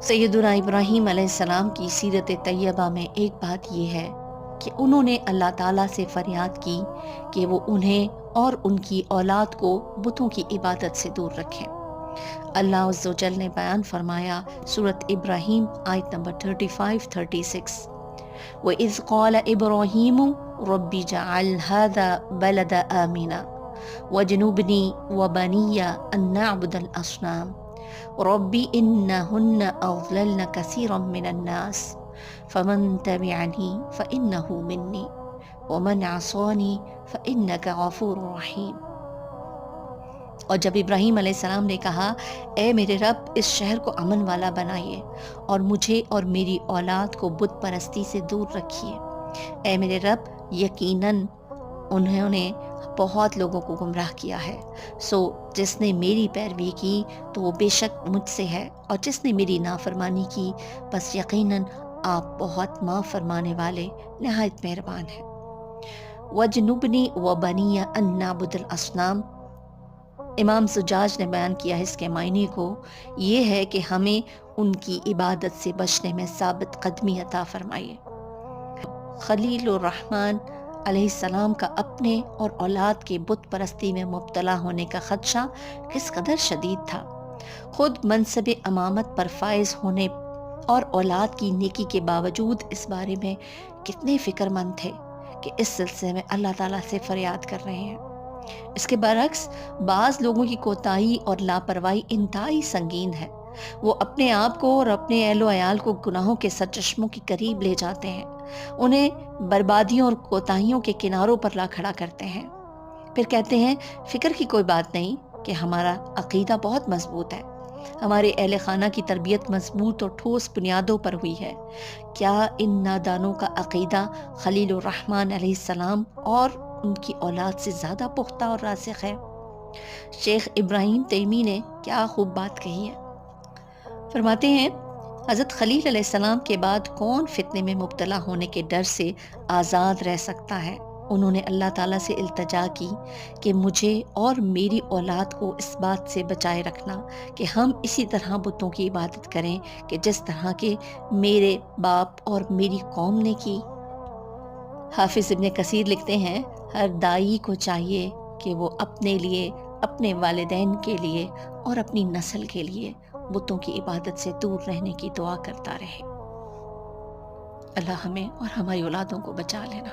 سیدنا ابراہیم علیہ السلام کی سیرت طیبہ میں ایک بات یہ ہے کہ انہوں نے اللہ تعالیٰ سے فریاد کی کہ وہ انہیں اور ان کی اولاد کو بتوں کی عبادت سے دور رکھیں۔ اللہ عز و جل نے بیان فرمایا سورۃ ابراہیم آیت نمبر 35-36، وَإِذْ قَالَ إِبْرَاهِيمُ رَبِّ اجْعَلْ هَذَا بَلَدَ آمِنًا وَاجْنُبْنِي وَبَنِيَّ أَن نَّعْبُدَ الْأَصْنَامَ رَبِّ إِنَّهُنَّ أَضْلَلْنَ كَثِيرًا مِّنَ النَّاسِ فَمَن تَبِعَنِي فَإِنَّهُ مِنِّي وَمَنْ عَصَانِي فَإِنَّكَ غَفُورٌ رَحِيمٌ۔ اور جب ابراہیم علیہ السلام نے کہا اے میرے رب اس شہر کو امن والا بنائیے اور مجھے اور میری اولاد کو بت پرستی سے دور رکھیے، اے میرے رب یقیناً انہوں نے بہت لوگوں کو گمراہ کیا ہے، سو جس نے میری پیروی کی تو وہ بے شک مجھ سے ہے، اور جس نے میری نافرمانی کی بس یقیناً آپ بہت معاف فرمانے والے نہایت مہربان ہیں۔ وَجْنُبْنِي وَبَنِيَّ أَن نَّعْبُدَ الْأَصْنَامَ، امام زجاج نے بیان کیا ہے اس کے معنی کو، یہ ہے کہ ہمیں ان کی عبادت سے بچنے میں ثابت قدمی عطا فرمائیے۔ خلیل الرحمن علیہ السلام کا اپنے اور اولاد کے بت پرستی میں مبتلا ہونے کا خدشہ کس قدر شدید تھا۔ خود منصب امامت پر فائز ہونے اور اولاد کی نیکی کے باوجود اس بارے میں کتنے فکر مند تھے کہ اس سلسلے میں اللہ تعالیٰ سے فریاد کر رہے ہیں۔ اس کے برعکس بعض لوگوں کی کوتاہی اور لاپرواہی انتہائی سنگین ہے، وہ اپنے آپ کو اور اپنے اہل و عیال کو گناہوں کے سرچشموں کے قریب لے جاتے ہیں، انہیں بربادیوں اور کوتاہیوں کے کناروں پر لا کھڑا کرتے ہیں، پھر کہتے ہیں فکر کی کوئی بات نہیں کہ ہمارا عقیدہ بہت مضبوط ہے، ہمارے اہل خانہ کی تربیت مضبوط اور ٹھوس بنیادوں پر ہوئی ہے۔ کیا ان نادانوں کا عقیدہ خلیل الرحمن علیہ السلام اور ان کی اولاد سے زیادہ پختہ اور راسخ ہے؟ شیخ ابراہیم تیمی نے کیا خوب بات کہی ہے، فرماتے ہیں حضرت خلیل علیہ السلام کے بعد کون فتنے میں مبتلا ہونے کے ڈر سے آزاد رہ سکتا ہے؟ انہوں نے اللہ تعالیٰ سے التجا کی کہ مجھے اور میری اولاد کو اس بات سے بچائے رکھنا کہ ہم اسی طرح بتوں کی عبادت کریں کہ جس طرح کے میرے باپ اور میری قوم نے کی۔ حافظ ابن کثیر لکھتے ہیں ہر دائی کو چاہیے کہ وہ اپنے لیے، اپنے والدین کے لیے اور اپنی نسل کے لیے بتوں کی عبادت سے دور رہنے کی دعا کرتا رہے۔ اللہ ہمیں اور ہماری اولادوں کو بچا لینا۔